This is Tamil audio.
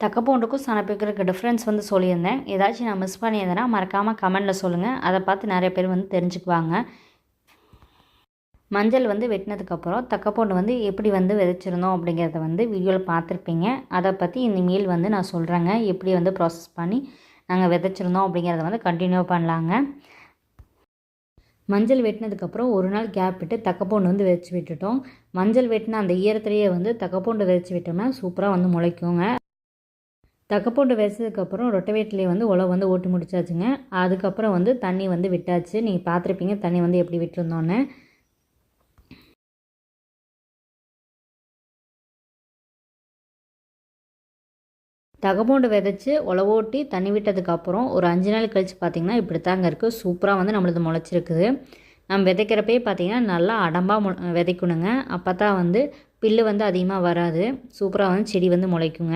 தக்கப்பூண்டுக்கும் சணப்பிக்கும் இருக்க டிஃப்ரென்ஸ் வந்து சொல்லியிருந்தேன். ஏதாச்சும் நான் மிஸ் பண்ணியிருந்தேன்னா மறக்காமல் கமெண்டில் சொல்லுங்கள். அதை பார்த்து நிறைய பேர் வந்து தெரிஞ்சுக்குவாங்க. மஞ்சள் வந்து வெட்டினதுக்கப்புறம் தக்கப்பூண்டு வந்து எப்படி வந்து விதைச்சிருந்தோம் அப்படிங்கிறத வந்து வீடியோவில் பார்த்துருப்பீங்க. அதை பற்றி இனிமேல் வந்து நான் சொல்கிறேங்க. எப்படி வந்து ப்ராசஸ் பண்ணி நாங்கள் விதைச்சிருந்தோம் அப்படிங்கிறத வந்து கண்டினியூ பண்ணலாங்க. மஞ்சள் வெட்டினதுக்கப்புறம் ஒரு நாள் கேப் விட்டு தக்கப்பூண்டு வந்து விதைச்சி விட்டுட்டோம். மஞ்சள் வெட்டின அந்த ஈரத்துலேயே வந்து தக்கப்பூண்டு விதைச்சி விட்டோம்னா சூப்பராக வந்து முளைக்குங்க. தக்கப்பூண்டு விதைச்சதுக்கப்புறம் ரொட்டவேட்டிலே வந்து உழவு வந்து ஓட்டி முடிச்சாச்சுங்க. அதுக்கப்புறம் வந்து தண்ணி வந்து விட்டாச்சு. நீங்கள் பார்த்துருப்பீங்க தண்ணி வந்து எப்படி விட்டுருந்தோன்னு. தக்கப்பூண்டு விதைச்சி உழவோட்டி தண்ணி விட்டதுக்கப்புறம் ஒரு 5 நாள் கழித்து பார்த்திங்கன்னா இப்படி தாங்க இருக்குது. சூப்பராக வந்து நம்மளது முளைச்சிருக்குது. நம்ம விதைக்கிறப்பே பார்த்திங்கன்னா நல்லா அடம்பாக விதைக்கணுங்க. அப்போ தான் வந்து புல்லு வந்து அதிகமாக வராது. சூப்பராக வந்து செடி வந்து முளைக்குங்க.